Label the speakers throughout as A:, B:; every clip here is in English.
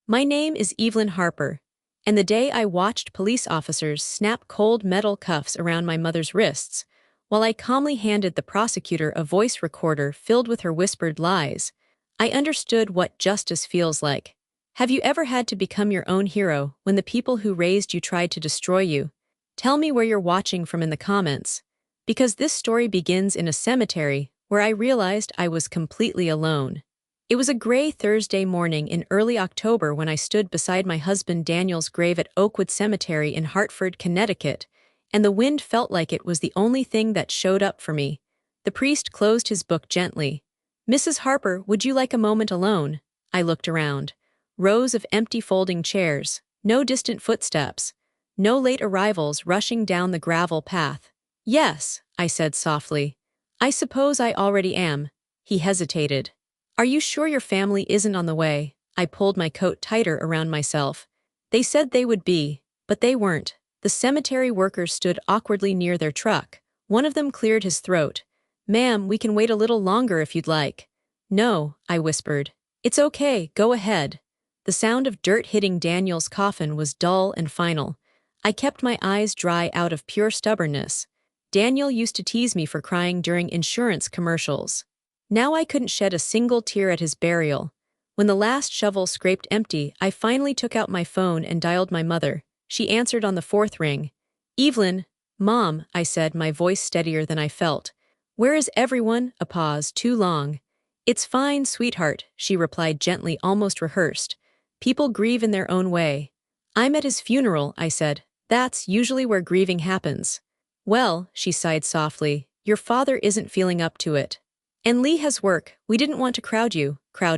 A: My name is Evelyn Harper, and the day I watched police officers snap cold metal cuffs around my mother's wrists, while I calmly handed the prosecutor a voice recorder filled with her whispered lies, I understood what justice feels like. Have you ever had to become your own hero when the people who raised you tried to destroy you? Tell me where you're watching from in the comments, because this story begins in a cemetery where I realized I was completely alone. It was a gray Thursday morning in early October when I stood beside my husband Daniel's grave at Oakwood Cemetery in Hartford, Connecticut, and the wind felt like it was the only thing that showed up for me. The priest closed his book gently. "Mrs. Harper, would you like a moment alone?" I looked around. Rows of empty folding chairs, no distant footsteps, no late arrivals rushing down the gravel path. "Yes," I said softly. "I suppose I already am." He hesitated. "Are you sure your family isn't on the way?" I pulled my coat tighter around myself. They said they would be, but they weren't. The cemetery workers stood awkwardly near their truck. One of them cleared his throat. "Ma'am, we can wait a little longer if you'd like." "No," I whispered. "It's okay, go ahead." The sound of dirt hitting Daniel's coffin was dull and final. I kept my eyes dry out of pure stubbornness. Daniel used to tease me for crying during insurance commercials. Now I couldn't shed a single tear at his burial. When the last shovel scraped empty, I finally took out my phone and dialed my mother. She answered on the fourth ring. "Evelyn." "Mom," I said, my voice steadier than I felt. "Where is everyone?" A pause, too long. "It's fine, sweetheart," she replied gently, almost rehearsed. "People grieve in their own way." "I'm at his funeral," I said. "That's usually where grieving happens." "Well," she sighed softly, "your father isn't feeling up to it. And Lee has work. We didn't want to crowd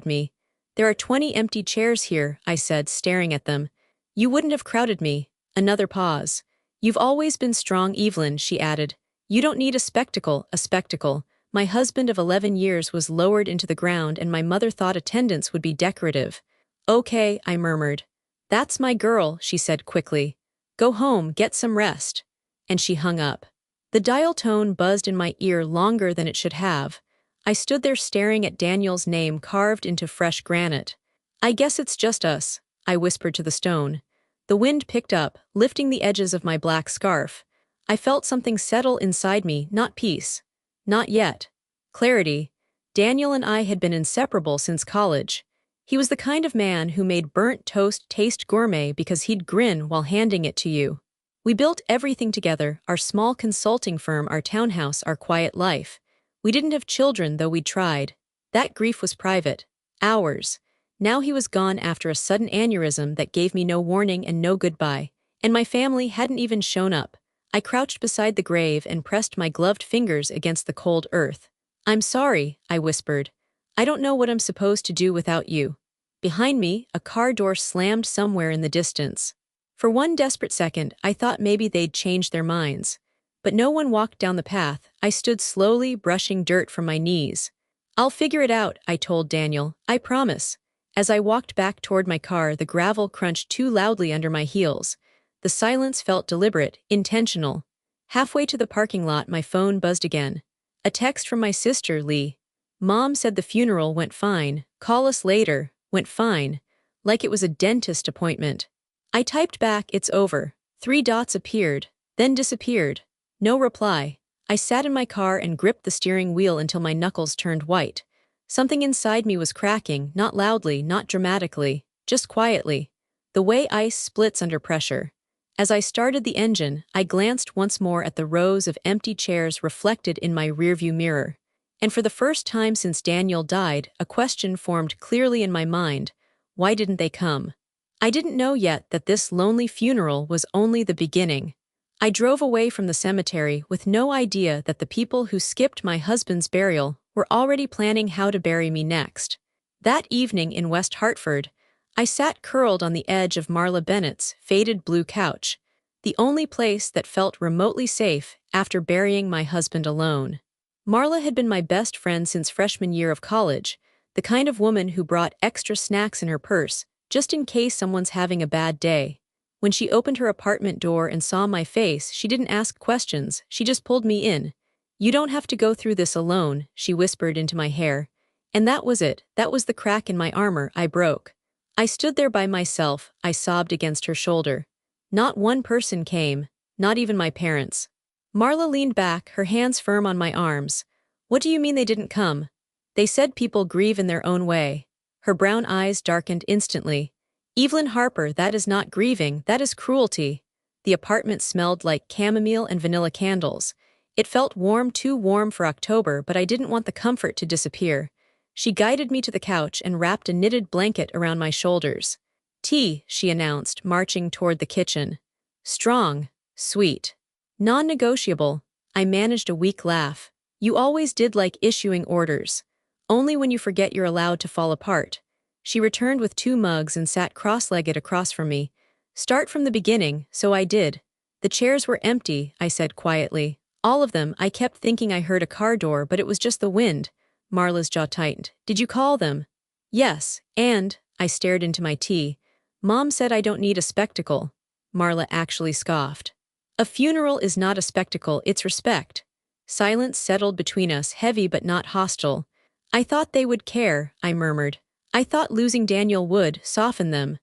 A: me." "There are 20 empty chairs here," I said, staring at them. "You wouldn't have crowded me." Another pause. "You've always been strong, Evelyn," she added. "You don't need a spectacle, a spectacle." My husband of 11 years was lowered into the ground and my mother thought attendance would be decorative. "Okay," I murmured. "That's my girl," she said quickly. "Go home, get some rest." And she hung up. The dial tone buzzed in my ear longer than it should have. I stood there staring at Daniel's name carved into fresh granite. "I guess it's just us," I whispered to the stone. The wind picked up, lifting the edges of my black scarf. I felt something settle inside me, not peace. Not yet. Clarity. Daniel and I had been inseparable since college. He was the kind of man who made burnt toast taste gourmet because he'd grin while handing it to you. We built everything together, our small consulting firm, our townhouse, our quiet life. We didn't have children, though we'd tried. That grief was private. Ours. Now he was gone after a sudden aneurysm that gave me no warning and no goodbye. And my family hadn't even shown up. I crouched beside the grave and pressed my gloved fingers against the cold earth. "I'm sorry," I whispered. "I don't know what I'm supposed to do without you." Behind me, a car door slammed somewhere in the distance. For one desperate second, I thought maybe they'd changed their minds. But no one walked down the path. I stood slowly, brushing dirt from my knees. "I'll figure it out," I told Daniel. "I promise." As I walked back toward my car, the gravel crunched too loudly under my heels. The silence felt deliberate, intentional. Halfway to the parking lot, my phone buzzed again. A text from my sister, Lee. "Mom said the funeral went fine. Call us later." Went fine. Like it was a dentist appointment. I typed back, "It's over." 3 dots appeared, then disappeared. No reply. I sat in my car and gripped the steering wheel until my knuckles turned white. Something inside me was cracking, not loudly, not dramatically, just quietly. The way ice splits under pressure. As I started the engine, I glanced once more at the rows of empty chairs reflected in my rearview mirror. And for the first time since Daniel died, a question formed clearly in my mind. Why didn't they come? I didn't know yet that this lonely funeral was only the beginning. I drove away from the cemetery with no idea that the people who skipped my husband's burial were already planning how to bury me next. That evening in West Hartford, I sat curled on the edge of Marla Bennett's faded blue couch, the only place that felt remotely safe after burying my husband alone. Marla had been my best friend since freshman year of college, the kind of woman who brought extra snacks in her purse, just in case someone's having a bad day. When she opened her apartment door and saw my face, she didn't ask questions, she just pulled me in. "You don't have to go through this alone," she whispered into my hair. And that was it, that was the crack in my armor I broke. I stood there by myself, I sobbed against her shoulder. Not one person came, not even my parents. Marla leaned back, her hands firm on my arms. What do you mean they didn't come? They said people grieve in their own way. Her brown eyes darkened instantly. Evelyn Harper, that is not grieving, that is cruelty. The apartment smelled like chamomile and vanilla candles. It felt warm, too warm for October, but I didn't want the comfort to disappear. She guided me to the couch and wrapped a knitted blanket around my shoulders. Tea, she announced, marching toward the kitchen. Strong, sweet, non-negotiable. I managed a weak laugh. You always did like issuing orders. Only when you forget you're allowed to fall apart. She returned with 2 mugs and sat cross-legged across from me. Start from the beginning, so I did. The chairs were empty, I said quietly. All of them. I kept thinking I heard a car door, but it was just the wind. Marla's jaw tightened. Did you call them? Yes, and, I stared into my tea. Mom said I don't need a spectacle. Marla actually scoffed. A funeral is not a spectacle, it's respect. Silence settled between us, heavy but not hostile. I thought they would care, I murmured. I thought losing Daniel would soften them.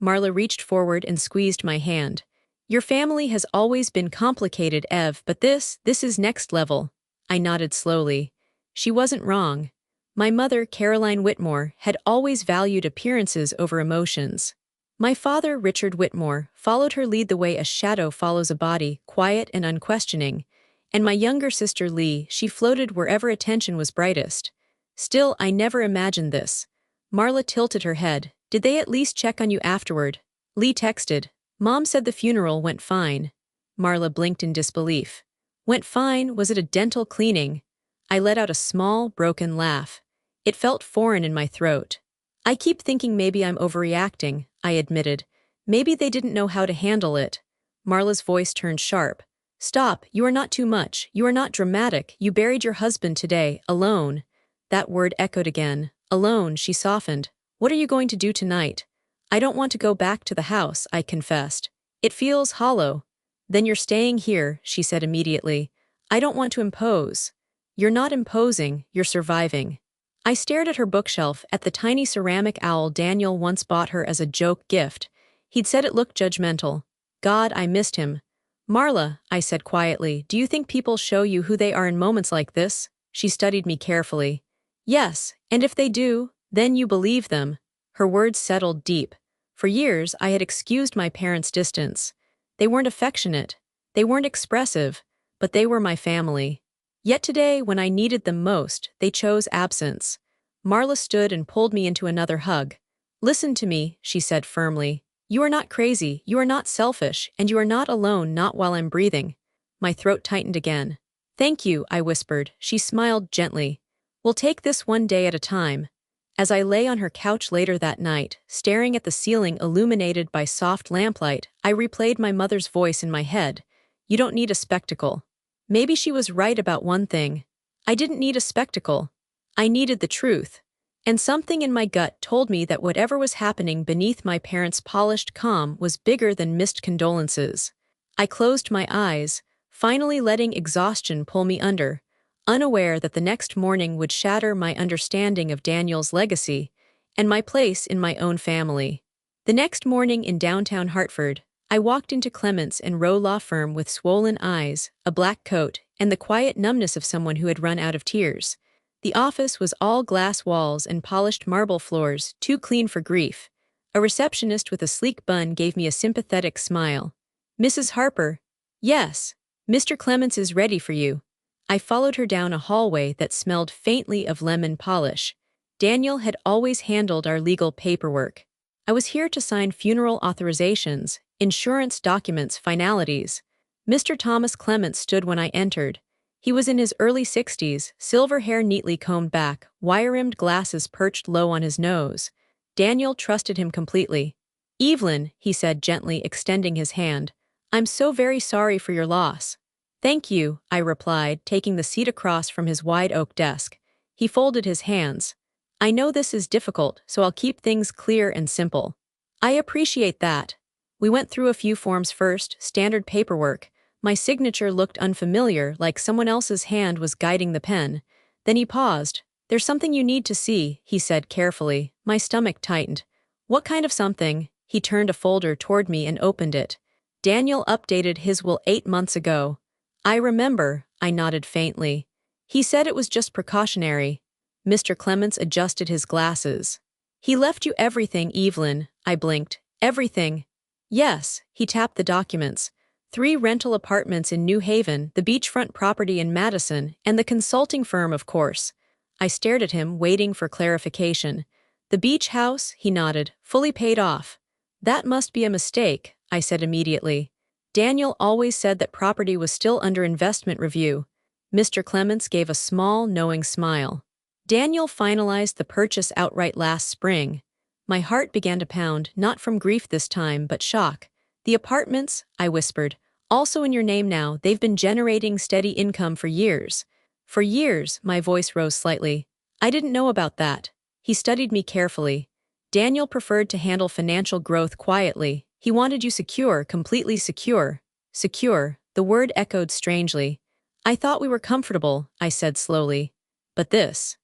A: Marla reached forward and squeezed my hand. Your family has always been complicated, Ev, but this is next level. I nodded slowly. She wasn't wrong. My mother, Caroline Whitmore, had always valued appearances over emotions. My father, Richard Whitmore, followed her lead the way a shadow follows a body, quiet and unquestioning. And my younger sister Lee, she floated wherever attention was brightest. Still, I never imagined this. Marla tilted her head. Did they at least check on you afterward? Lee texted. Mom said the funeral went fine. Marla blinked in disbelief. Went fine? Was it a dental cleaning? I let out a small, broken laugh. It felt foreign in my throat. I keep thinking maybe I'm overreacting, I admitted. Maybe they didn't know how to handle it. Marla's voice turned sharp. Stop, you are not too much. You are not dramatic. You buried your husband today, alone. That word echoed again. Alone, she softened. What are you going to do tonight? I don't want to go back to the house, I confessed. It feels hollow. Then you're staying here, she said immediately. I don't want to impose. You're not imposing, you're surviving. I stared at her bookshelf, at the tiny ceramic owl Daniel once bought her as a joke gift. He'd said it looked judgmental. God, I missed him. Marla, I said quietly, do you think people show you who they are in moments like this? She studied me carefully. Yes, and if they do, then you believe them. Her words settled deep. For years, I had excused my parents' distance. They weren't affectionate. They weren't expressive, but they were my family. Yet today, when I needed them most, they chose absence. Marla stood and pulled me into another hug. Listen to me, she said firmly. You are not crazy, you are not selfish, and you are not alone, not while I'm breathing. My throat tightened again. Thank you, I whispered. She smiled gently. We'll take this one day at a time. As I lay on her couch later that night, staring at the ceiling illuminated by soft lamplight, I replayed my mother's voice in my head. You don't need a spectacle. Maybe she was right about one thing. I didn't need a spectacle. I needed the truth. And something in my gut told me that whatever was happening beneath my parents' polished calm was bigger than missed condolences. I closed my eyes, finally letting exhaustion pull me under, unaware that the next morning would shatter my understanding of Daniel's legacy and my place in my own family. The next morning in downtown Hartford, I walked into Clements and Rowe law firm with swollen eyes, a black coat, and the quiet numbness of someone who had run out of tears. The office was all glass walls and polished marble floors, too clean for grief. A receptionist with a sleek bun gave me a sympathetic smile. Mrs. Harper? Yes. Mr. Clements is ready for you. I followed her down a hallway that smelled faintly of lemon polish. Daniel had always handled our legal paperwork. I was here to sign funeral authorizations, insurance documents, finalities. Mr. Thomas Clements stood when I entered. He was in his early 60s, silver hair neatly combed back, wire-rimmed glasses perched low on his nose. Daniel trusted him completely. Evelyn, he said gently, extending his hand, I'm so very sorry for your loss. Thank you, I replied, taking the seat across from his wide oak desk. He folded his hands. I know this is difficult, so I'll keep things clear and simple. I appreciate that. We went through a few forms first, standard paperwork. My signature looked unfamiliar, like someone else's hand was guiding the pen. Then he paused. There's something you need to see, he said carefully. My stomach tightened. What kind of something? He turned a folder toward me and opened it. Daniel updated his will 8 months ago. I remember, I nodded faintly. He said it was just precautionary. Mr. Clements adjusted his glasses. He left you everything, Evelyn, I blinked. Everything. Yes, he tapped the documents. 3 rental apartments in New Haven, the beachfront property in Madison, and the consulting firm, of course. I stared at him, waiting for clarification. The beach house, he nodded, fully paid off. That must be a mistake, I said immediately. Daniel always said that property was still under investment review. Mr. Clements gave a small, knowing smile. Daniel finalized the purchase outright last spring. My heart began to pound, not from grief this time, but shock. The apartments, I whispered, also in your name now, they've been generating steady income for years. For years, my voice rose slightly. I didn't know about that. He studied me carefully. Daniel preferred to handle financial growth quietly. He wanted you secure, completely secure. Secure, the word echoed strangely. I thought we were comfortable, I said slowly. But this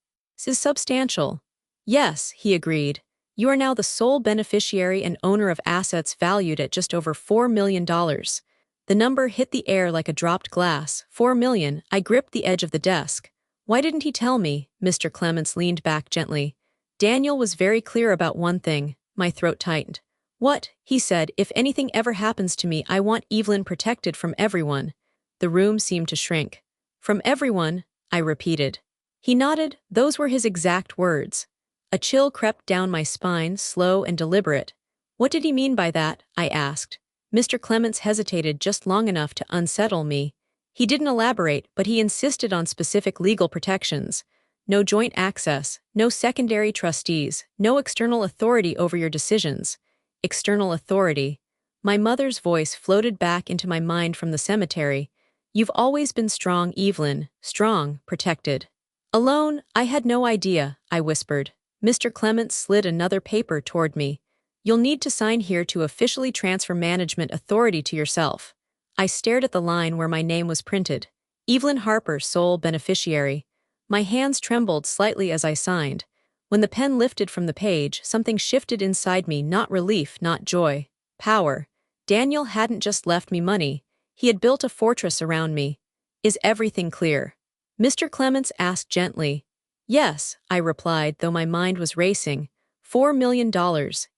A: is substantial. Yes, he agreed. You are now the sole beneficiary and owner of assets valued at just over $4 million. The number hit the air like a dropped glass. 4 million. I gripped the edge of the desk. Why didn't he tell me? Mr. Clements leaned back gently. Daniel was very clear about one thing. My throat tightened. What? He said, if anything ever happens to me, I want Evelyn protected from everyone. The room seemed to shrink. From everyone, I repeated. He nodded. Those were his exact words. A chill crept down my spine, slow and deliberate. What did he mean by that? I asked. Mr. Clements hesitated just long enough to unsettle me. He didn't elaborate, but he insisted on specific legal protections. No joint access, no secondary trustees, no external authority over your decisions. External authority. My mother's voice floated back into my mind from the cemetery. You've always been strong, Evelyn. Strong, protected. Alone, I had no idea, I whispered. Mr. Clements slid another paper toward me. You'll need to sign here to officially transfer management authority to yourself. I stared at the line where my name was printed. Evelyn Harper, sole beneficiary. My hands trembled slightly as I signed. When the pen lifted from the page, something shifted inside me, not relief, not joy. Power. Daniel hadn't just left me money. He had built a fortress around me. Is everything clear? Mr. Clements asked gently. Yes, I replied, though my mind was racing. $4 million,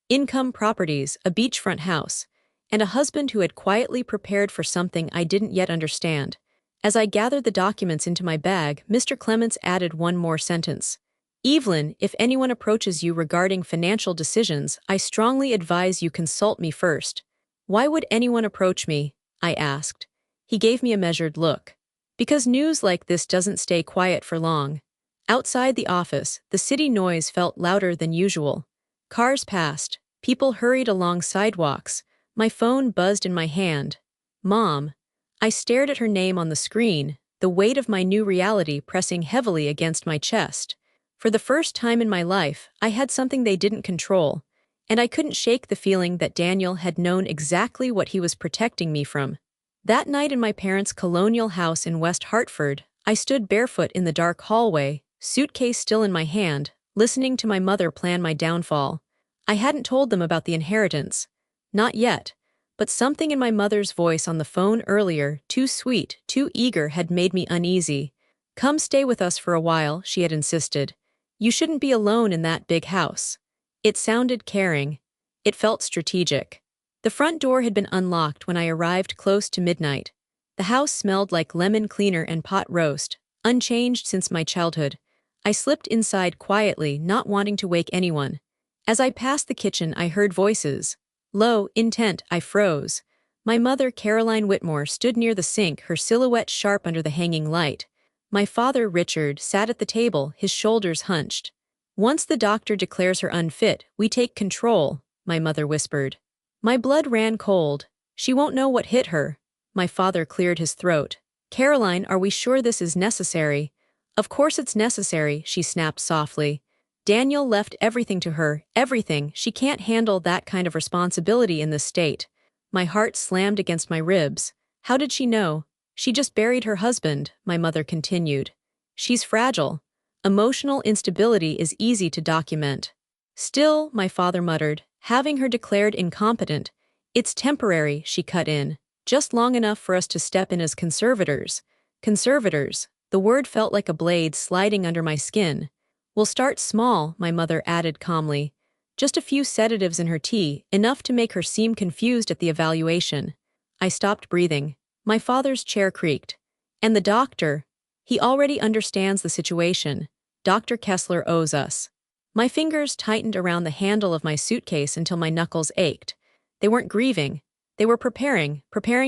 A: income properties, a beachfront house, and a husband who had quietly prepared for something I didn't yet understand. As I gathered the documents into my bag, Mr. Clements added one more sentence. Evelyn, if anyone approaches you regarding financial decisions, I strongly advise you consult me first. Why would anyone approach me? I asked. He gave me a measured look. Because news like this doesn't stay quiet for long. Outside the office, the city noise felt louder than usual. Cars passed. People hurried along sidewalks. My phone buzzed in my hand. Mom. I stared at her name on the screen, the weight of my new reality pressing heavily against my chest. For the first time in my life, I had something they didn't control, and I couldn't shake the feeling that Daniel had known exactly what he was protecting me from. That night in my parents' colonial house in West Hartford, I stood barefoot in the dark hallway, suitcase still in my hand, listening to my mother plan my downfall. I hadn't told them about the inheritance. Not yet. But something in my mother's voice on the phone earlier, too sweet, too eager, had made me uneasy. Come stay with us for a while, she had insisted. You shouldn't be alone in that big house. It sounded caring. It felt strategic. The front door had been unlocked when I arrived close to midnight. The house smelled like lemon cleaner and pot roast, unchanged since my childhood. I slipped inside quietly, not wanting to wake anyone. As I passed the kitchen, I heard voices. Low, intent, I froze. My mother, Caroline Whitmore, stood near the sink, her silhouette sharp under the hanging light. My father, Richard, sat at the table, his shoulders hunched. Once the doctor declares her unfit, we take control, my mother whispered. My blood ran cold. She won't know what hit her. My father cleared his throat. Caroline, are we sure this is necessary? Of course it's necessary, she snapped softly. Daniel left everything to her, everything. She can't handle that kind of responsibility in this state. My heart slammed against my ribs. How did she know? She just buried her husband, my mother continued. She's fragile. Emotional instability is easy to document. Still, my father muttered, having her declared incompetent. It's temporary, she cut in. Just long enough for us to step in as conservators. Conservators. The word felt like a blade sliding under my skin. We'll start small, my mother added calmly. Just a few sedatives in her tea, enough to make her seem confused at the evaluation. I stopped breathing. My father's chair creaked. And the doctor? He already understands the situation. Dr. Kessler owes us. My fingers tightened around the handle of my suitcase until my knuckles ached. They weren't grieving. They were preparing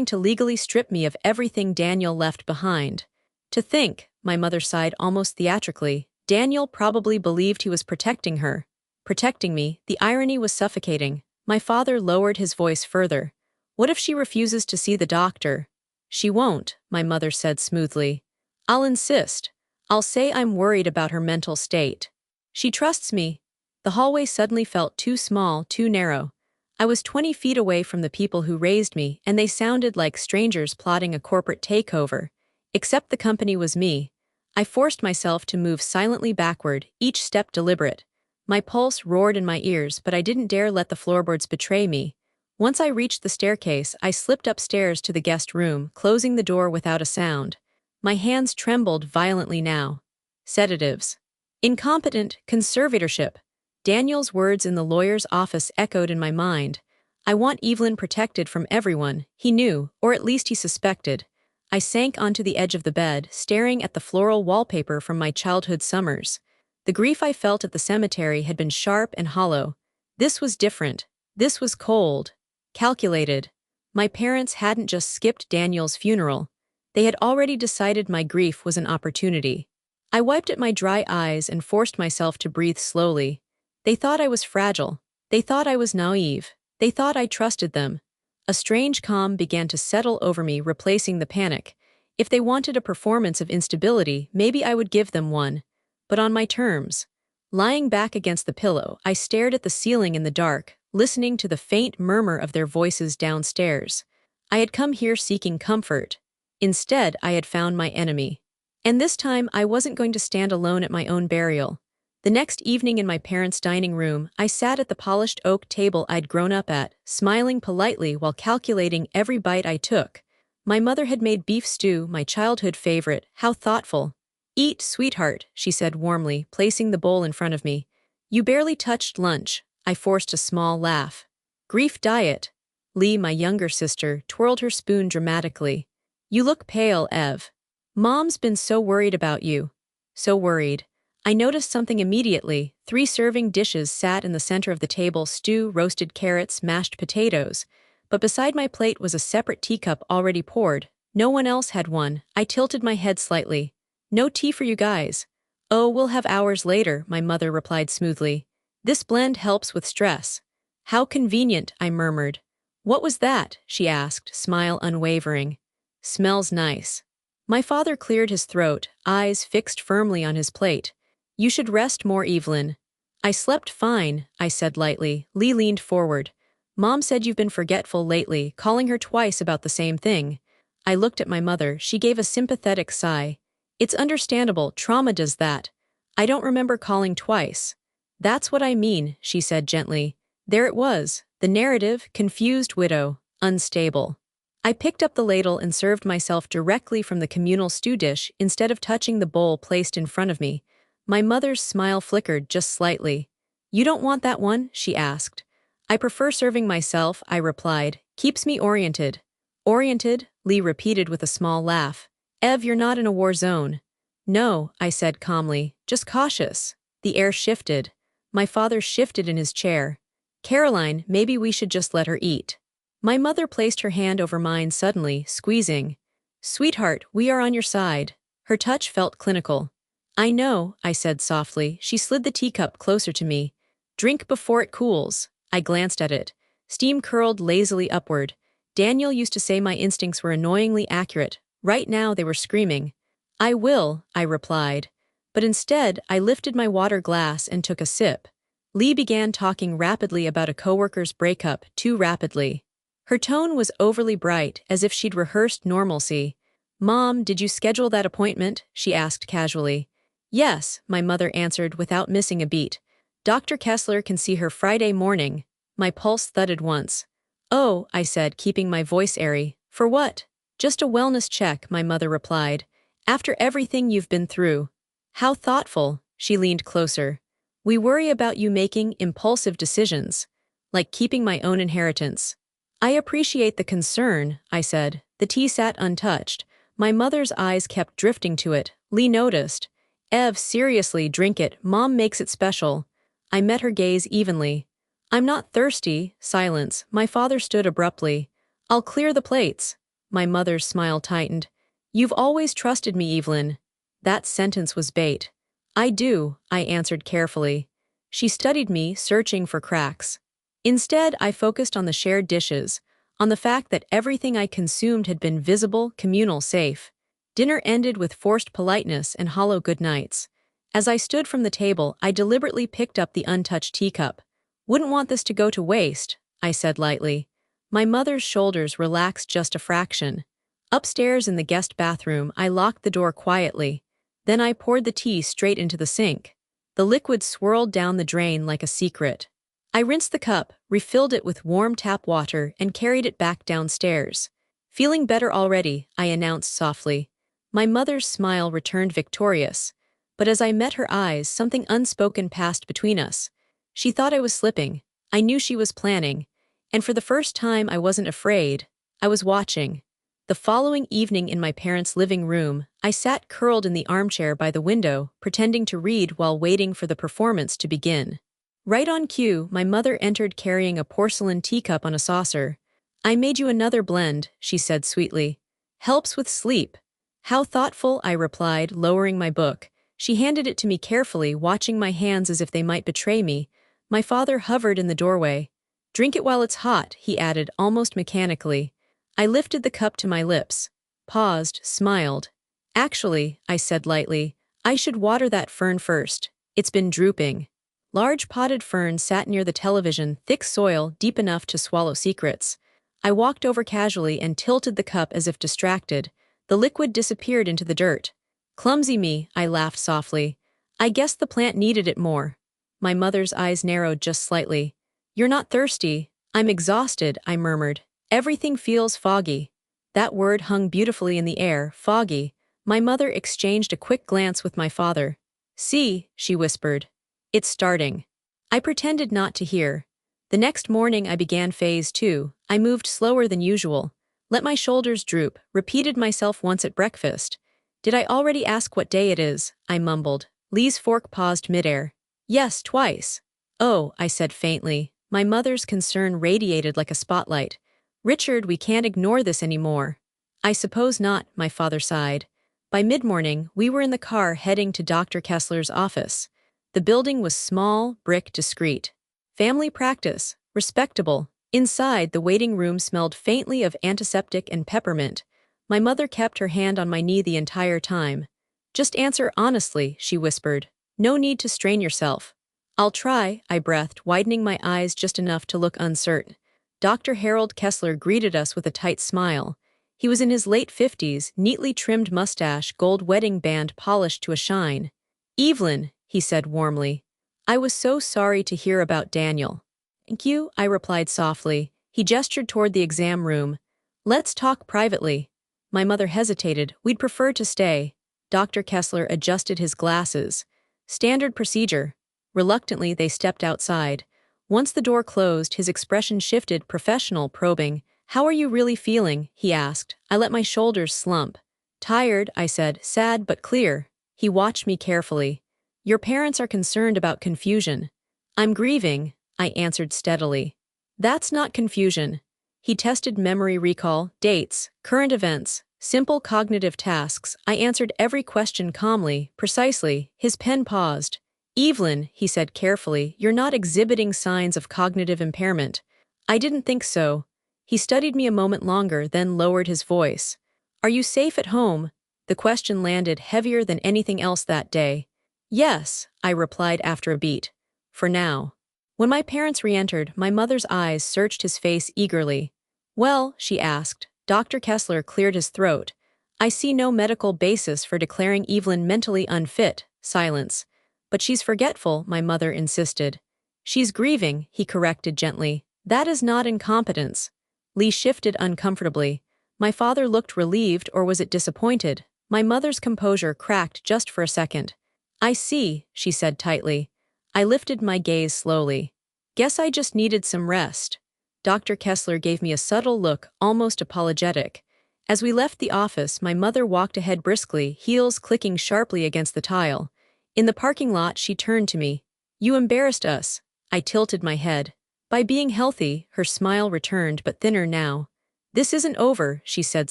A: to legally strip me of everything Daniel left behind. To think, my mother sighed almost theatrically, Daniel probably believed he was protecting her. Protecting me, the irony was suffocating. My father lowered his voice further. What if she refuses to see the doctor? She won't, my mother said smoothly. I'll insist. I'll say I'm worried about her mental state. She trusts me. The hallway suddenly felt too small, too narrow. I was 20 feet away from the people who raised me, and they sounded like strangers plotting a corporate takeover. Except the company was me. I forced myself to move silently backward, each step deliberate. My pulse roared in my ears, but I didn't dare let the floorboards betray me. Once I reached the staircase, I slipped upstairs to the guest room, closing the door without a sound. My hands trembled violently now. Sedatives. Incompetent conservatorship. Daniel's words in the lawyer's office echoed in my mind. I want Evelyn protected from everyone, he knew, or at least he suspected. I sank onto the edge of the bed, staring at the floral wallpaper from my childhood summers. The grief I felt at the cemetery had been sharp and hollow. This was different. This was cold. Calculated. My parents hadn't just skipped Daniel's funeral. They had already decided my grief was an opportunity. I wiped at my dry eyes and forced myself to breathe slowly. They thought I was fragile. They thought I was naive. They thought I trusted them. A strange calm began to settle over me, replacing the panic. If they wanted a performance of instability, maybe I would give them one. But on my terms. Lying back against the pillow, I stared at the ceiling in the dark, listening to the faint murmur of their voices downstairs. I had come here seeking comfort. Instead, I had found my enemy. And this time, I wasn't going to stand alone at my own burial. The next evening in my parents' dining room, I sat at the polished oak table I'd grown up at, smiling politely while calculating every bite I took. My mother had made beef stew, my childhood favorite. How thoughtful. Eat, sweetheart, she said warmly, placing the bowl in front of me. You barely touched lunch. I forced a small laugh. Grief diet. Lee, my younger sister, twirled her spoon dramatically. You look pale, Ev. Mom's been so worried about you. So worried. I noticed something immediately. 3 serving dishes sat in the center of the table: stew, roasted carrots, mashed potatoes. But beside my plate was a separate teacup already poured. No one else had one. I tilted my head slightly. No tea for you guys. Oh, we'll have ours later, my mother replied smoothly. This blend helps with stress. How convenient, I murmured. What was that? She asked, smile unwavering. Smells nice. My father cleared his throat, eyes fixed firmly on his plate. You should rest more, Evelyn. I slept fine, I said lightly. Lee leaned forward. Mom said you've been forgetful lately, calling her twice about the same thing. I looked at my mother. She gave a sympathetic sigh. It's understandable, trauma does that. I don't remember calling twice. That's what I mean, she said gently. There it was, the narrative: confused widow, unstable. I picked up the ladle and served myself directly from the communal stew dish instead of touching the bowl placed in front of me. My mother's smile flickered just slightly. You don't want that one? She asked. I prefer serving myself, I replied. Keeps me oriented. Oriented? Lee repeated with a small laugh. Ev, you're not in a war zone. No, I said calmly, just cautious. The air shifted. My father shifted in his chair. Caroline, maybe we should just let her eat. My mother placed her hand over mine suddenly, squeezing. Sweetheart, we are on your side. Her touch felt clinical. I know, I said softly. She slid the teacup closer to me. Drink before it cools. I glanced at it. Steam curled lazily upward. Daniel used to say my instincts were annoyingly accurate. Right now they were screaming. I will, I replied. But instead, I lifted my water glass and took a sip. Lee began talking rapidly about a coworker's breakup, too rapidly. Her tone was overly bright, as if she'd rehearsed normalcy. Mom, did you schedule that appointment? She asked casually. Yes, my mother answered without missing a beat. Dr. Kessler can see her Friday morning. My pulse thudded once. "Oh," I said, keeping my voice airy. "For what?" "Just a wellness check," my mother replied. "After everything you've been through." "How thoughtful," she leaned closer. "We worry about you making impulsive decisions, like keeping my own inheritance." "I appreciate the concern," I said. The tea sat untouched. My mother's eyes kept drifting to it. Lee noticed. "Ev, seriously, drink it. Mom makes it special." I met her gaze evenly. "I'm not thirsty." Silence. My father stood abruptly. "I'll clear the plates." My mother's smile tightened. "You've always trusted me, Evelyn." That sentence was bait. "I do," I answered carefully. She studied me, searching for cracks. Instead, I focused on the shared dishes, on the fact that everything I consumed had been visible, communal, safe. Dinner ended with forced politeness and hollow goodnights. As I stood from the table, I deliberately picked up the untouched teacup. "Wouldn't want this to go to waste," I said lightly. My mother's shoulders relaxed just a fraction. Upstairs in the guest bathroom, I locked the door quietly. Then I poured the tea straight into the sink. The liquid swirled down the drain like a secret. I rinsed the cup, refilled it with warm tap water, and carried it back downstairs. "Feeling better already," I announced softly. My mother's smile returned victorious. But as I met her eyes, something unspoken passed between us. She thought I was slipping. I knew she was planning. And for the first time, I wasn't afraid. I was watching. The following evening in my parents' living room, I sat curled in the armchair by the window, pretending to read while waiting for the performance to begin. Right on cue, my mother entered carrying a porcelain teacup on a saucer. "I made you another blend," she said sweetly. "Helps with sleep." "How thoughtful," I replied, lowering my book. She handed it to me carefully, watching my hands as if they might betray me. My father hovered in the doorway. "Drink it while it's hot," he added almost mechanically. I lifted the cup to my lips, paused, smiled. "Actually," I said lightly, "I should water that fern first. It's been drooping." Large potted ferns sat near the television, thick soil, deep enough to swallow secrets. I walked over casually and tilted the cup as if distracted. The liquid disappeared into the dirt. "Clumsy me," I laughed softly. "I guess the plant needed it more." My mother's eyes narrowed just slightly. "You're not thirsty." "I'm exhausted," I murmured. "Everything feels foggy." That word hung beautifully in the air, foggy. My mother exchanged a quick glance with my father. "See," she whispered. "It's starting." I pretended not to hear. The next morning I began phase 2. I moved slower than usual. Let my shoulders droop, repeated myself once at breakfast. "Did I already ask what day it is?" I mumbled. Lee's fork paused midair. "Yes, twice." "Oh," I said faintly. My mother's concern radiated like a spotlight. "Richard, we can't ignore this anymore." "I suppose not," my father sighed. By mid-morning, we were in the car heading to Dr. Kessler's office. The building was small, brick, discreet. Family practice, respectable. Inside, the waiting room smelled faintly of antiseptic and peppermint. My mother kept her hand on my knee the entire time. "Just answer honestly," she whispered. "No need to strain yourself." "I'll try," I breathed, widening my eyes just enough to look uncertain. Dr. Harold Kessler greeted us with a tight smile. He was in his late 50s, neatly trimmed mustache, gold wedding band polished to a shine. "Evelyn," he said warmly. "I was so sorry to hear about Daniel." "Thank you," I replied softly. He gestured toward the exam room. "Let's talk privately." My mother hesitated. "We'd prefer to stay." Dr. Kessler adjusted his glasses. "Standard procedure." Reluctantly, they stepped outside. Once the door closed, his expression shifted, professional, probing. "How are you really feeling?" he asked. I let my shoulders slump. "Tired," I said, "sad but clear." He watched me carefully. "Your parents are concerned about confusion." "I'm grieving," I answered steadily. "That's not confusion." He tested memory recall, dates, current events, simple cognitive tasks. I answered every question calmly, precisely. His pen paused. "Evelyn," he said carefully, "you're not exhibiting signs of cognitive impairment." I didn't think so. He studied me a moment longer, then lowered his voice. "Are you safe at home?" The question landed heavier than anything else that day. "Yes," I replied after a beat. "For now." When my parents re-entered, my mother's eyes searched his face eagerly. "Well," she asked. Dr. Kessler cleared his throat. "I see no medical basis for declaring Evelyn mentally unfit." Silence. "But she's forgetful," my mother insisted. "She's grieving," he corrected gently. That is not incompetence. Lee shifted uncomfortably. My father looked relieved, or was it disappointed? My mother's composure cracked just for a second. I see, she said tightly. I lifted my gaze slowly. Guess I just needed some rest. Dr. Kessler gave me a subtle look, almost apologetic. As we left the office, my mother walked ahead briskly, heels clicking sharply against the tile. In the parking lot, she turned to me. You embarrassed us. I tilted my head. By being healthy, her smile returned, but thinner now. This isn't over, she said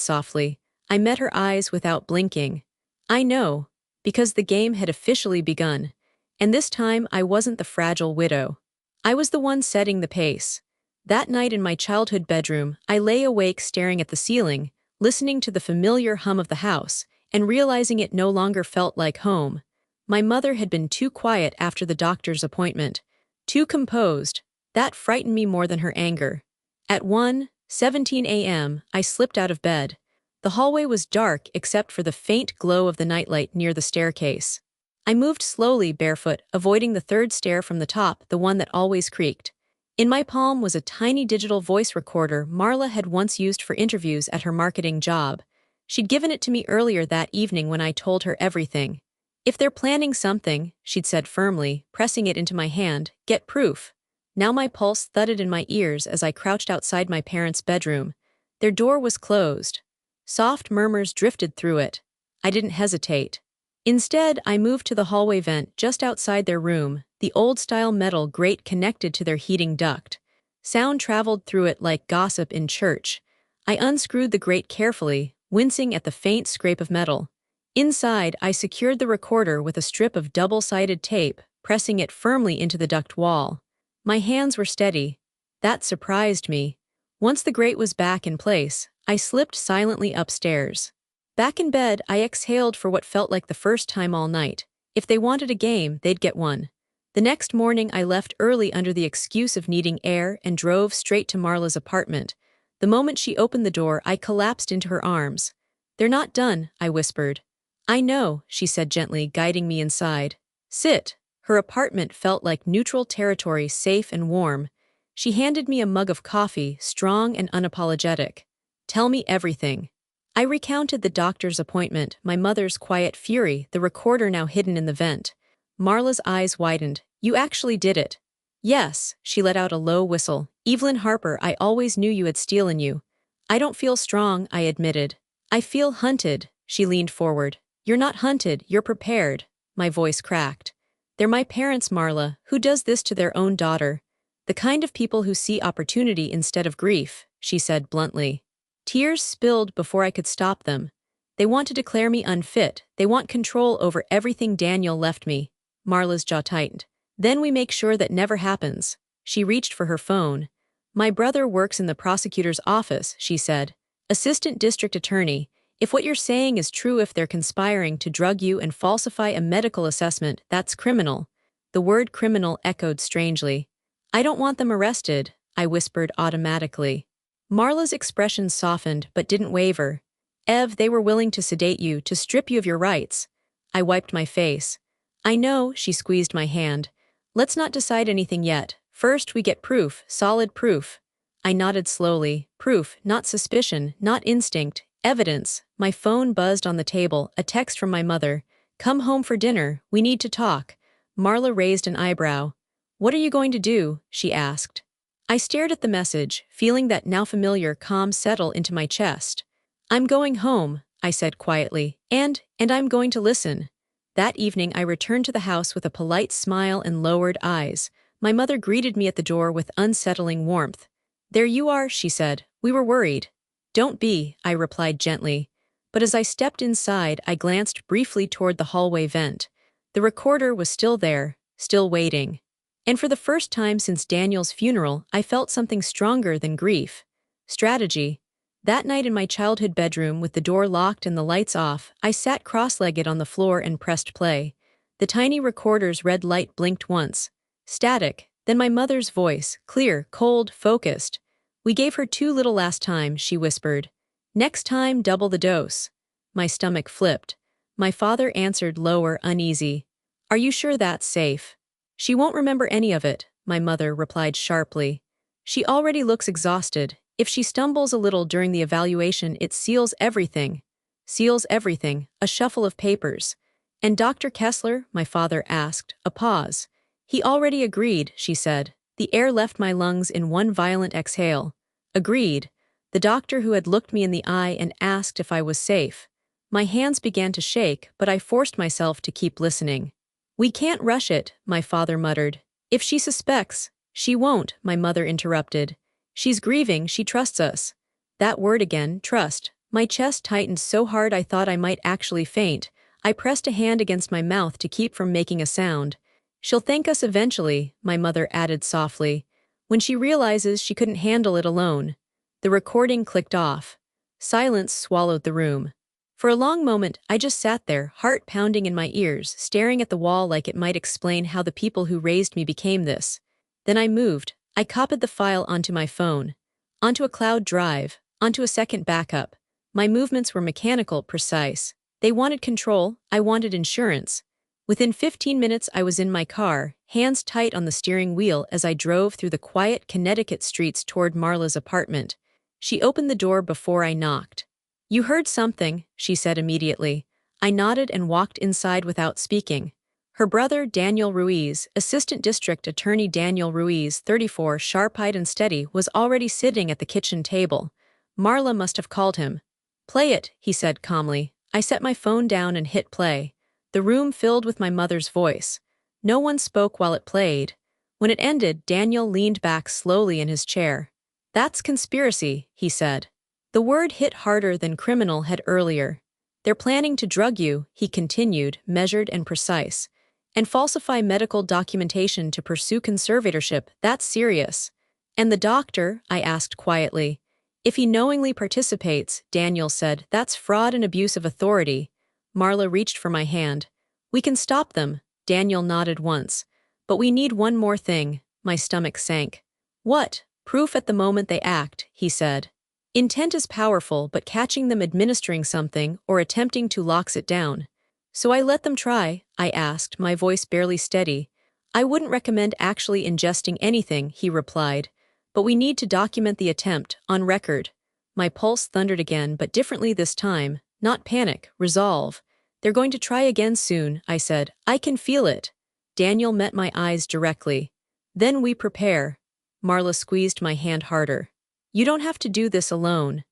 A: softly. I met her eyes without blinking. I know, because the game had officially begun. And this time I wasn't the fragile widow. I was the one setting the pace. That night in my childhood bedroom, I lay awake staring at the ceiling, listening to the familiar hum of the house, and realizing it no longer felt like home. My mother had been too quiet after the doctor's appointment. Too composed. That frightened me more than her anger. At 1:17 a.m., I slipped out of bed. The hallway was dark except for the faint glow of the nightlight near the staircase. I moved slowly, barefoot, avoiding the third stair from the top, the one that always creaked. In my palm was a tiny digital voice recorder Marla had once used for interviews at her marketing job. She'd given it to me earlier that evening when I told her everything. If they're planning something, she'd said firmly, pressing it into my hand, get proof. Now my pulse thudded in my ears as I crouched outside my parents' bedroom. Their door was closed. Soft murmurs drifted through it. I didn't hesitate. Instead, I moved to the hallway vent just outside their room, the old-style metal grate connected to their heating duct. Sound traveled through it like gossip in church. I unscrewed the grate carefully, wincing at the faint scrape of metal. Inside, I secured the recorder with a strip of double-sided tape, pressing it firmly into the duct wall. My hands were steady. That surprised me. Once the grate was back in place, I slipped silently upstairs. Back in bed, I exhaled for what felt like the first time all night. If they wanted a game, they'd get one. The next morning, I left early under the excuse of needing air and drove straight to Marla's apartment. The moment she opened the door, I collapsed into her arms. They're not done, I whispered. I know, she said gently, guiding me inside. Sit. Her apartment felt like neutral territory, safe and warm. She handed me a mug of coffee, strong and unapologetic. Tell me everything. I recounted the doctor's appointment, my mother's quiet fury, the recorder now hidden in the vent. Marla's eyes widened. You actually did it. Yes, she let out a low whistle. Evelyn Harper, I always knew you had steel in you. I don't feel strong, I admitted. I feel hunted, she leaned forward. You're not hunted, you're prepared. My voice cracked. They're my parents, Marla. Who does this to their own daughter? The kind of people who see opportunity instead of grief, she said bluntly. Tears spilled before I could stop them. They want to declare me unfit. They want control over everything Daniel left me. Marla's jaw tightened. Then we make sure that never happens. She reached for her phone. My brother works in the prosecutor's office, she said. Assistant district attorney. If what you're saying is true, if they're conspiring to drug you and falsify a medical assessment, that's criminal. The word criminal echoed strangely. I don't want them arrested, I whispered automatically. Marla's expression softened but didn't waver. Ev, they were willing to sedate you, to strip you of your rights. I wiped my face. I know, she squeezed my hand. Let's not decide anything yet. First we get proof, solid proof. I nodded slowly. Proof, not suspicion, not instinct. Evidence. My phone buzzed on the table, a text from my mother. Come home for dinner, we need to talk. Marla raised an eyebrow. What are you going to do? She asked. I stared at the message, feeling that now familiar calm settle into my chest. I'm going home, I said quietly, and I'm going to listen. That evening I returned to the house with a polite smile and lowered eyes. My mother greeted me at the door with unsettling warmth. There you are, she said. We were worried. Don't be, I replied gently. But as I stepped inside, I glanced briefly toward the hallway vent. The recorder was still there, still waiting. And for the first time since Daniel's funeral, I felt something stronger than grief. Strategy. That night in my childhood bedroom with the door locked and the lights off, I sat cross-legged on the floor and pressed play. The tiny recorder's red light blinked once. Static, then my mother's voice, clear, cold, focused. We gave her too little last time, she whispered. Next time, double the dose. My stomach flipped. My father answered lower, uneasy. Are you sure that's safe? She won't remember any of it, my mother replied sharply. She already looks exhausted. If she stumbles a little during the evaluation, it seals everything. Seals everything, a shuffle of papers. And Dr. Kessler, my father asked, a pause. He already agreed, she said. The air left my lungs in one violent exhale. Agreed. The doctor who had looked me in the eye and asked if I was safe. My hands began to shake, but I forced myself to keep listening. We can't rush it, my father muttered. If she suspects, she won't, my mother interrupted. She's grieving, she trusts us. That word again, trust. My chest tightened so hard I thought I might actually faint. I pressed a hand against my mouth to keep from making a sound. She'll thank us eventually, my mother added softly, when she realizes she couldn't handle it alone. The recording clicked off. Silence swallowed the room. For a long moment, I just sat there, heart pounding in my ears, staring at the wall like it might explain how the people who raised me became this. Then I moved. I copied the file onto my phone, onto a cloud drive, onto a second backup. My movements were mechanical, precise. They wanted control, I wanted insurance. Within 15 minutes I was in my car, hands tight on the steering wheel as I drove through the quiet Connecticut streets toward Marla's apartment. She opened the door before I knocked. You heard something, she said immediately. I nodded and walked inside without speaking. Her brother, Daniel Ruiz, Assistant District Attorney Daniel Ruiz, 34, sharp-eyed and steady, was already sitting at the kitchen table. Marla must have called him. Play it, he said calmly. I set my phone down and hit play. The room filled with my mother's voice. No one spoke while it played. When it ended, Daniel leaned back slowly in his chair. That's conspiracy, he said. The word hit harder than criminal had earlier. They're planning to drug you, he continued, measured and precise, and falsify medical documentation to pursue conservatorship. That's serious. And the doctor, I asked quietly. If he knowingly participates, Daniel said, that's fraud and abuse of authority. Marla reached for my hand. We can stop them, Daniel nodded once. But we need one more thing. My stomach sank. What? Proof at the moment they act, he said. Intent is powerful, but catching them administering something or attempting to locks it down. So I let them try, I asked, my voice barely steady. I wouldn't recommend actually ingesting anything, he replied. But we need to document the attempt, on record. My pulse thundered again, but differently this time. Not panic, resolve. They're going to try again soon, I said. I can feel it. Daniel met my eyes directly. Then we prepare. Marla squeezed my hand harder. You don't have to do this alone.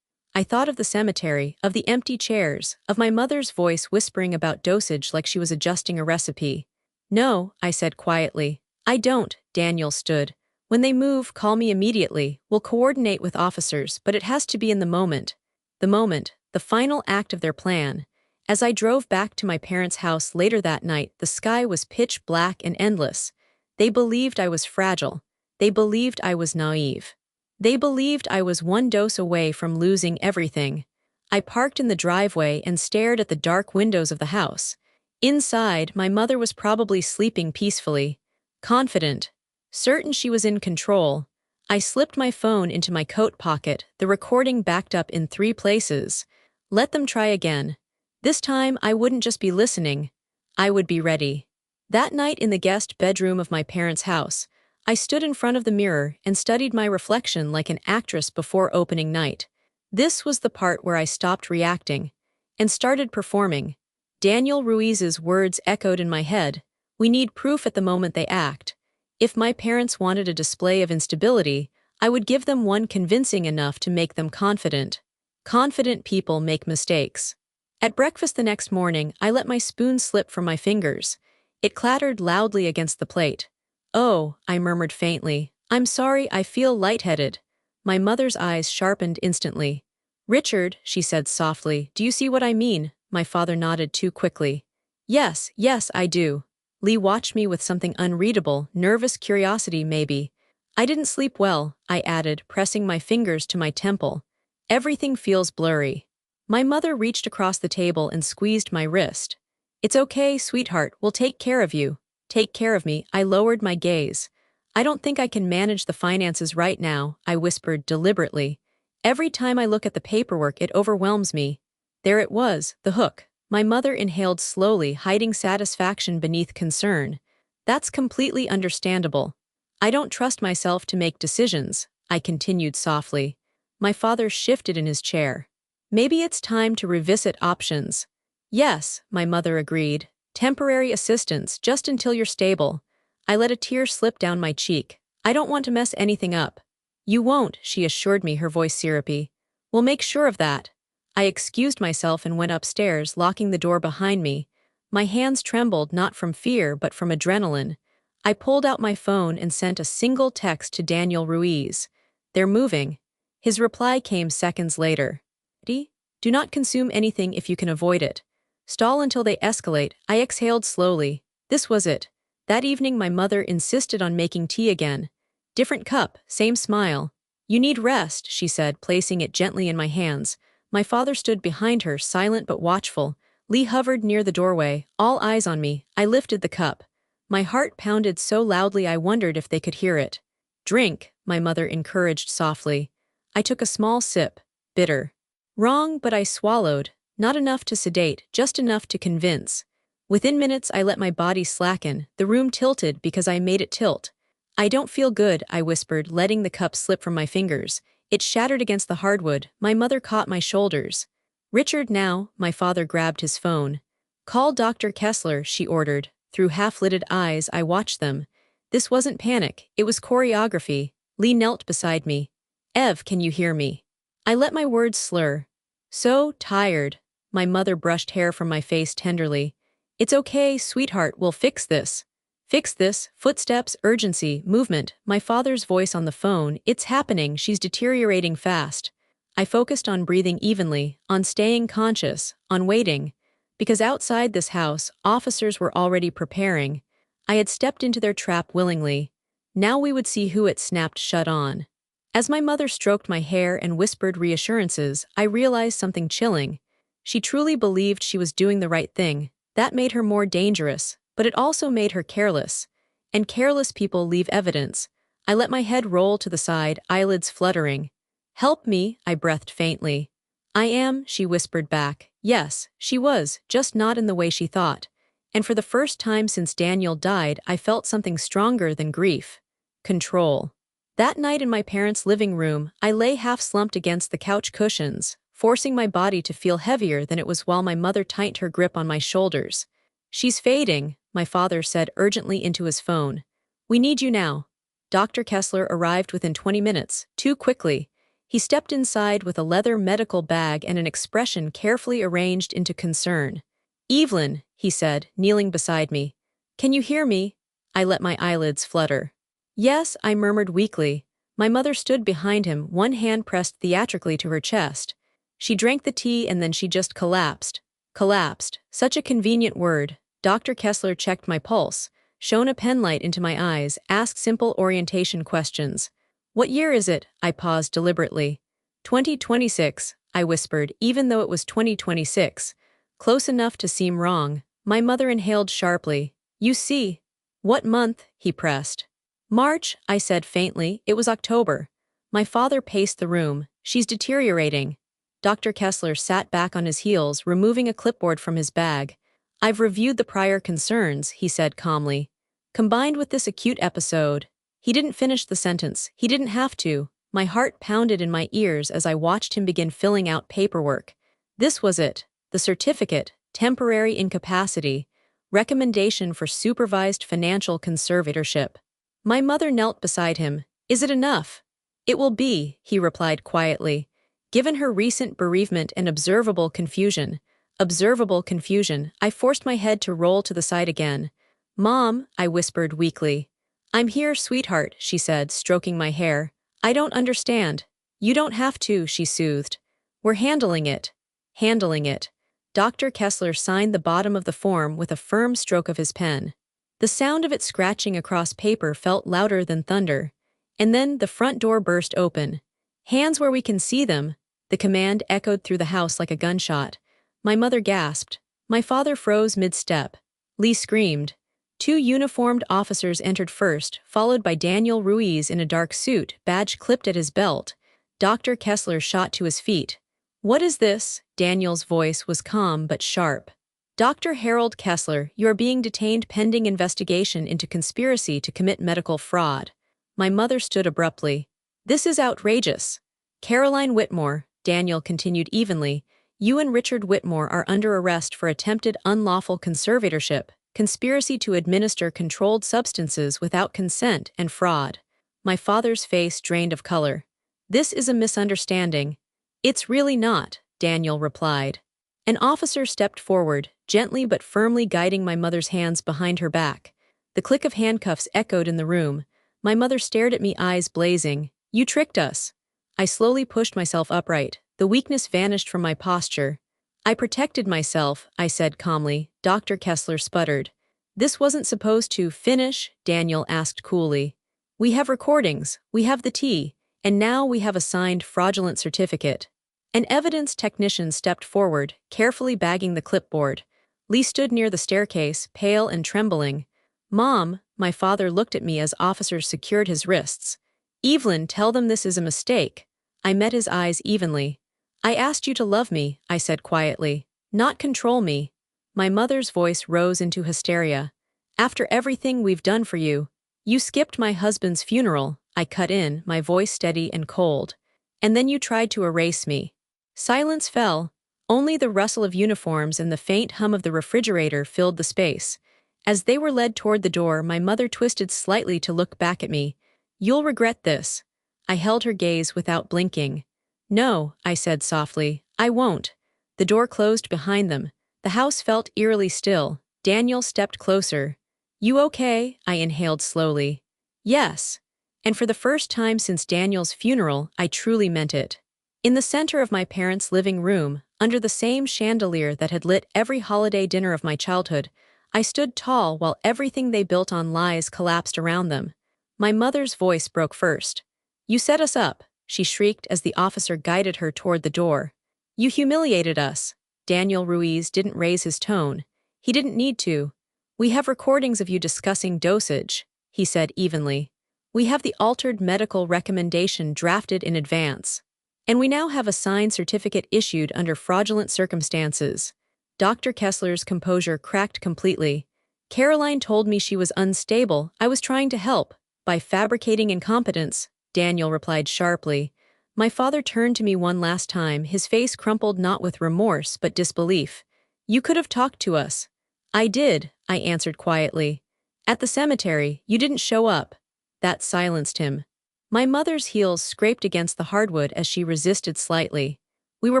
A: I thought of the cemetery, of the empty chairs, of my mother's voice whispering about dosage like she was adjusting a recipe. No, I said quietly. I don't, Daniel stood. When they move, call me immediately. We'll coordinate with officers, but it has to be in the moment. The moment, the final act of their plan. As I drove back to my parents' house later that night, the sky was pitch black and endless. They believed I was fragile. They believed I was naive. They believed I was one dose away from losing everything. I parked in the driveway and stared at the dark windows of the house. Inside, my mother was probably sleeping peacefully, confident, certain she was in control. I slipped my phone into my coat pocket, the recording backed up in 3 places. Let them try again. This time, I wouldn't just be listening. I would be ready. That night in the guest bedroom of my parents' house, I stood in front of the mirror and studied my reflection like an actress before opening night. This was the part where I stopped reacting and started performing. Daniel Ruiz's words echoed in my head. We need proof at the moment they act. If my parents wanted a display of instability, I would give them one convincing enough to make them confident. Confident people make mistakes. At breakfast the next morning, I let my spoon slip from my fingers. It clattered loudly against the plate. Oh, I murmured faintly. I'm sorry, I feel lightheaded. My mother's eyes sharpened instantly. Richard, she said softly, do you see what I mean? My father nodded too quickly. Yes, I do. Lee watched me with something unreadable, nervous curiosity maybe. I didn't sleep well, I added, pressing my fingers to my temple. Everything feels blurry. My mother reached across the table and squeezed my wrist. It's okay, sweetheart, we'll take care of you. Take care of me, I lowered my gaze. I don't think I can manage the finances right now, I whispered deliberately. Every time I look at the paperwork, it overwhelms me. There it was, the hook. My mother inhaled slowly, hiding satisfaction beneath concern. That's completely understandable. I don't trust myself to make decisions, I continued softly. My father shifted in his chair. Maybe it's time to revisit options. Yes, my mother agreed. Temporary assistance, just until you're stable. I let a tear slip down my cheek. I don't want to mess anything up. You won't, she assured me, her voice syrupy. We'll make sure of that. I excused myself and went upstairs, locking the door behind me. My hands trembled not from fear but from adrenaline. I pulled out my phone and sent a single text to Daniel Ruiz. They're moving. His reply came seconds later. Do not consume anything if you can avoid it. Stall until they escalate. I exhaled slowly. This was it. That evening my mother insisted on making tea again. Different cup, same smile. You need rest, she said, placing it gently in my hands. My father stood behind her, silent but watchful. Lee hovered near the doorway, all eyes on me. I lifted the cup. My heart pounded so loudly I wondered if they could hear it. Drink, my mother encouraged softly. I took a small sip. Bitter. Wrong, but I swallowed. Not enough to sedate, just enough to convince. Within minutes I let my body slacken. The room tilted because I made it tilt. I don't feel good, I whispered, letting the cup slip from my fingers. It shattered against the hardwood. My mother caught my shoulders. Richard, now, my father grabbed his phone. Call Dr. Kessler, she ordered. Through half-lidded eyes, I watched them. This wasn't panic, it was choreography. Lee knelt beside me. Ev, can you hear me? I let my words slur. So tired. My mother brushed hair from my face tenderly. It's okay, sweetheart, we'll fix this. Fix this, footsteps, urgency, movement, my father's voice on the phone. It's happening, she's deteriorating fast. I focused on breathing evenly, on staying conscious, on waiting. Because outside this house, officers were already preparing. I had stepped into their trap willingly. Now we would see who it snapped shut on. As my mother stroked my hair and whispered reassurances, I realized something chilling. She truly believed she was doing the right thing. That made her more dangerous, but it also made her careless. And careless people leave evidence. I let my head roll to the side, eyelids fluttering. Help me, I breathed faintly. I am, she whispered back. Yes, she was, just not in the way she thought. And for the first time since Daniel died, I felt something stronger than grief. Control. That night in my parents' living room, I lay half-slumped against the couch cushions, forcing my body to feel heavier than it was while my mother tightened her grip on my shoulders. She's fading, my father said urgently into his phone. We need you now. Dr. Kessler arrived within 20 minutes, too quickly. He stepped inside with a leather medical bag and an expression carefully arranged into concern. Evelyn, he said, kneeling beside me. Can you hear me? I let my eyelids flutter. Yes, I murmured weakly. My mother stood behind him, one hand pressed theatrically to her chest. She drank the tea and then she just collapsed. Collapsed. Such a convenient word. Dr. Kessler checked my pulse, shone a penlight into my eyes, asked simple orientation questions. What year is it? I paused deliberately. 2026, I whispered, even though it was 2026. Close enough to seem wrong. My mother inhaled sharply. You see. What month? He pressed. March, I said faintly. It was October. My father paced the room. She's deteriorating. Dr. Kessler sat back on his heels, removing a clipboard from his bag. I've reviewed the prior concerns, he said calmly. Combined with this acute episode. He didn't finish the sentence. He didn't have to. My heart pounded in my ears as I watched him begin filling out paperwork. This was it. The certificate, temporary incapacity, recommendation for supervised financial conservatorship. My mother knelt beside him. Is it enough? It will be, he replied quietly. Given her recent bereavement and observable confusion, I forced my head to roll to the side again. Mom, I whispered weakly. I'm here, sweetheart, she said, stroking my hair. I don't understand. You don't have to, she soothed. We're handling it. Handling it. Dr. Kessler signed the bottom of the form with a firm stroke of his pen. The sound of it scratching across paper felt louder than thunder. And then the front door burst open. Hands where we can see them. The command echoed through the house like a gunshot. My mother gasped. My father froze mid-step. Lee screamed. 2 uniformed officers entered first, followed by Daniel Ruiz in a dark suit, badge clipped at his belt. Dr. Kessler shot to his feet. What is this? Daniel's voice was calm but sharp. Dr. Harold Kessler, you are being detained pending investigation into conspiracy to commit medical fraud. My mother stood abruptly. This is outrageous. Caroline Whitmore, Daniel continued evenly, you and Richard Whitmore are under arrest for attempted unlawful conservatorship, conspiracy to administer controlled substances without consent, and fraud. My father's face drained of color. This is a misunderstanding. It's really not, Daniel replied. An officer stepped forward, gently but firmly guiding my mother's hands behind her back. The click of handcuffs echoed in the room. My mother stared at me, eyes blazing. You tricked us. I slowly pushed myself upright. The weakness vanished from my posture. I protected myself, I said calmly. Dr. Kessler sputtered. This wasn't supposed to finish, Daniel asked coolly. We have recordings, we have the tea, and now we have a signed fraudulent certificate. An evidence technician stepped forward, carefully bagging the clipboard. Lee stood near the staircase, pale and trembling. Mom, my father looked at me as officers secured his wrists. Evelyn, tell them this is a mistake. I met his eyes evenly. I asked you to love me, I said quietly, not control me. My mother's voice rose into hysteria. After everything we've done for you, you skipped my husband's funeral, I cut in, my voice steady and cold. And then you tried to erase me. Silence fell. Only the rustle of uniforms and the faint hum of the refrigerator filled the space. As they were led toward the door, my mother twisted slightly to look back at me. You'll regret this. I held her gaze without blinking. No, I said softly, I won't. The door closed behind them. The house felt eerily still. Daniel stepped closer. You okay? I inhaled slowly. Yes. And for the first time since Daniel's funeral, I truly meant it. In the center of my parents' living room, under the same chandelier that had lit every holiday dinner of my childhood, I stood tall while everything they built on lies collapsed around them. My mother's voice broke first. You set us up, she shrieked as the officer guided her toward the door. You humiliated us. Daniel Ruiz didn't raise his tone. He didn't need to. We have recordings of you discussing dosage, he said evenly. We have the altered medical recommendation drafted in advance. And we now have a signed certificate issued under fraudulent circumstances. Dr. Kessler's composure cracked completely. Caroline told me she was unstable. I was trying to help. By fabricating incompetence, Daniel replied sharply. My father turned to me one last time, his face crumpled not with remorse but disbelief. You could have talked to us. I did, I answered quietly. At the cemetery, you didn't show up. That silenced him. My mother's heels scraped against the hardwood as she resisted slightly. We were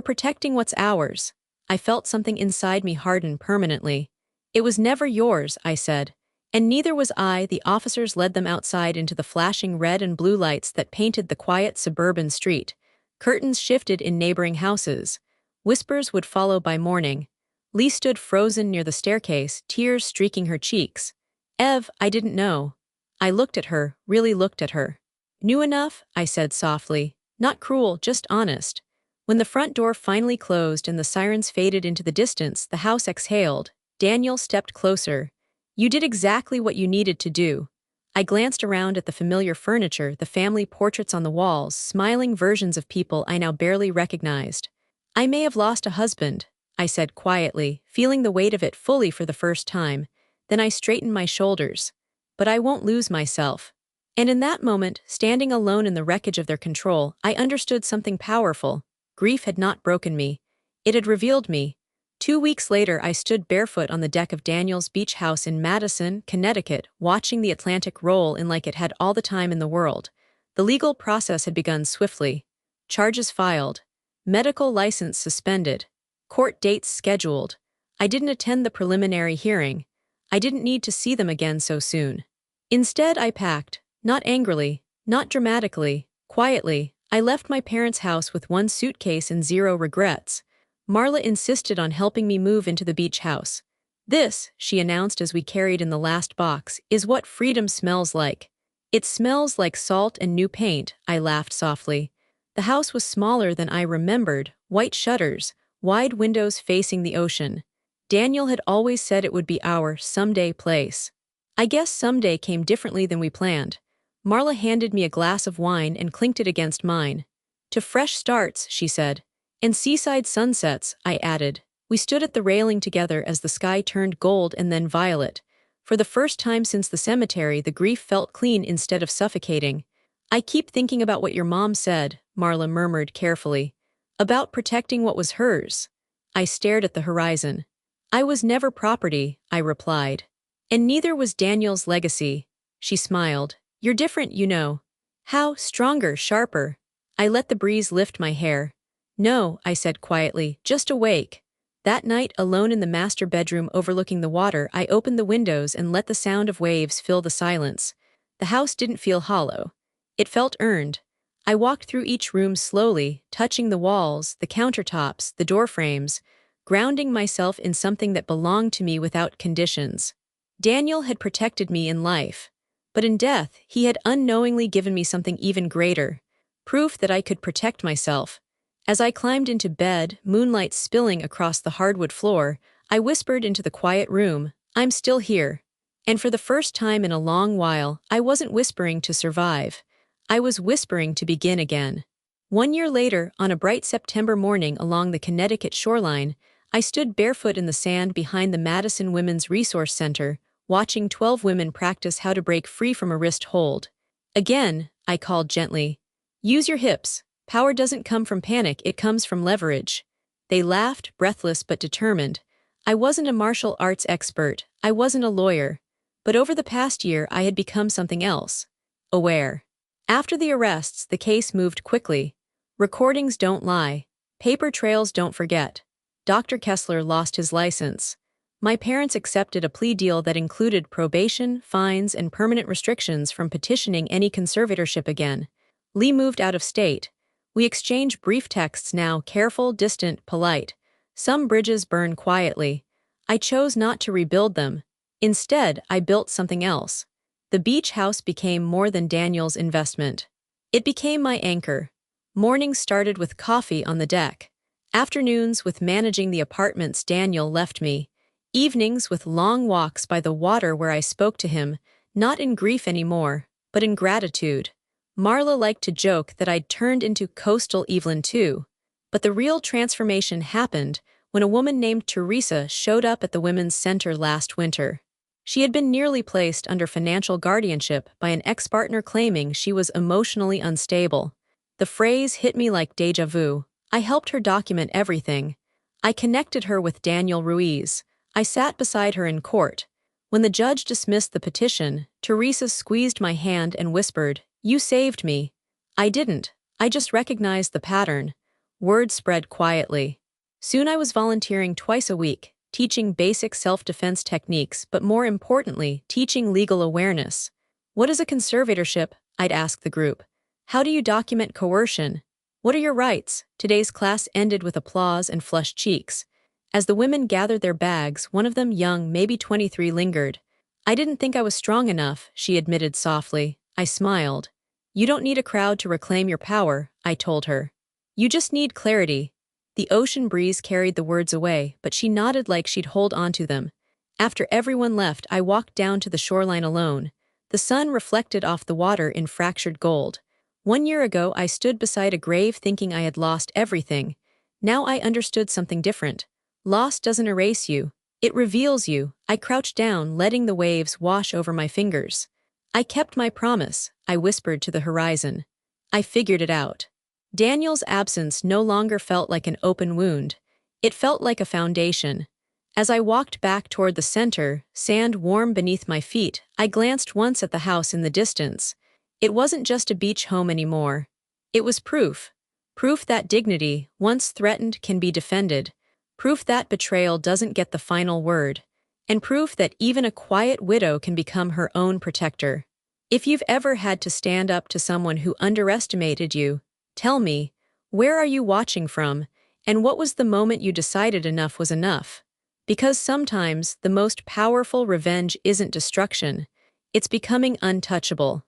A: protecting what's ours. I felt something inside me harden permanently. It was never yours, I said. And neither was I. The officers led them outside into the flashing red and blue lights that painted the quiet suburban street. Curtains shifted in neighboring houses. Whispers would follow by morning. Lee stood frozen near the staircase, tears streaking her cheeks. Ev, I didn't know. I looked at her, really looked at her. Knew enough, I said softly. Not cruel, just honest. When the front door finally closed and the sirens faded into the distance, the house exhaled. Daniel stepped closer. You did exactly what you needed to do. I glanced around at the familiar furniture, the family portraits on the walls, smiling versions of people I now barely recognized. I may have lost a husband, I said quietly, feeling the weight of it fully for the first time. Then I straightened my shoulders. But I won't lose myself. And in that moment, standing alone in the wreckage of their control, I understood something powerful. Grief had not broken me. It had revealed me. 2 weeks later, I stood barefoot on the deck of Daniel's beach house in Madison, Connecticut, watching the Atlantic roll in like it had all the time in the world. The legal process had begun swiftly. Charges filed. Medical license suspended. Court dates scheduled. I didn't attend the preliminary hearing. I didn't need to see them again so soon. Instead, I packed. Not angrily, not dramatically, quietly. I left my parents' house with 1 suitcase and 0 regrets. Marla insisted on helping me move into the beach house. This, she announced as we carried in the last box, is what freedom smells like. It smells like salt and new paint, I laughed softly. The house was smaller than I remembered, white shutters, wide windows facing the ocean. Daniel had always said it would be our someday place. I guess someday came differently than we planned. Marla handed me a glass of wine and clinked it against mine. To fresh starts, she said. And seaside sunsets, I added. We stood at the railing together as the sky turned gold and then violet. For the first time since the cemetery, the grief felt clean instead of suffocating. I keep thinking about what your mom said, Marla murmured carefully. About protecting what was hers. I stared at the horizon. I was never property, I replied. And neither was Daniel's legacy. She smiled. You're different, you know. How? Stronger, sharper. I let the breeze lift my hair. No, I said quietly, just awake. That night, alone in the master bedroom overlooking the water, I opened the windows and let the sound of waves fill the silence. The house didn't feel hollow. It felt earned. I walked through each room slowly, touching the walls, the countertops, the door frames, grounding myself in something that belonged to me without conditions. Daniel had protected me in life. But in death, he had unknowingly given me something even greater. Proof that I could protect myself. As I climbed into bed, moonlight spilling across the hardwood floor, I whispered into the quiet room, I'm still here. And for the first time in a long while, I wasn't whispering to survive. I was whispering to begin again. 1 year later, on a bright September morning along the Connecticut shoreline, I stood barefoot in the sand behind the Madison Women's Resource Center, watching 12 women practice how to break free from a wrist hold. Again, I called gently. Use your hips. Power doesn't come from panic, it comes from leverage. They laughed, breathless but determined. I wasn't a martial arts expert, I wasn't a lawyer. But over the past year, I had become something else. Aware. After the arrests, the case moved quickly. Recordings don't lie. Paper trails don't forget. Dr. Kessler lost his license. My parents accepted a plea deal that included probation, fines, and permanent restrictions from petitioning any conservatorship again. Lee moved out of state. We exchange brief texts now, careful, distant, polite. Some bridges burn quietly. I chose not to rebuild them. Instead, I built something else. The beach house became more than Daniel's investment. It became my anchor. Mornings started with coffee on the deck. Afternoons with managing the apartments Daniel left me. Evenings with long walks by the water where I spoke to him, not in grief anymore, but in gratitude. Marla liked to joke that I'd turned into coastal Evelyn too. But the real transformation happened when a woman named Teresa showed up at the Women's Center last winter. She had been nearly placed under financial guardianship by an ex-partner claiming she was emotionally unstable. The phrase hit me like déjà vu. I helped her document everything. I connected her with Daniel Ruiz. I sat beside her in court. When the judge dismissed the petition, Teresa squeezed my hand and whispered, "You saved me." I didn't. I just recognized the pattern. Word spread quietly. Soon I was volunteering twice a week, teaching basic self-defense techniques, but more importantly, teaching legal awareness. What is a conservatorship? I'd ask the group. How do you document coercion? What are your rights? Today's class ended with applause and flushed cheeks. As the women gathered their bags, one of them, young, maybe 23, lingered. I didn't think I was strong enough, she admitted softly. I smiled. You don't need a crowd to reclaim your power, I told her. You just need clarity. The ocean breeze carried the words away, but she nodded like she'd hold onto them. After everyone left, I walked down to the shoreline alone. The sun reflected off the water in fractured gold. 1 year ago, I stood beside a grave thinking I had lost everything. Now I understood something different. Loss doesn't erase you. It reveals you. I crouched down, letting the waves wash over my fingers. I kept my promise, I whispered to the horizon. I figured it out. Daniel's absence no longer felt like an open wound. It felt like a foundation. As I walked back toward the center, sand warm beneath my feet, I glanced once at the house in the distance. It wasn't just a beach home anymore. It was proof. Proof that dignity, once threatened, can be defended. Proof that betrayal doesn't get the final word. And proof that even a quiet widow can become her own protector. If you've ever had to stand up to someone who underestimated you, tell me, where are you watching from, and what was the moment you decided enough was enough? Because sometimes the most powerful revenge isn't destruction, it's becoming untouchable.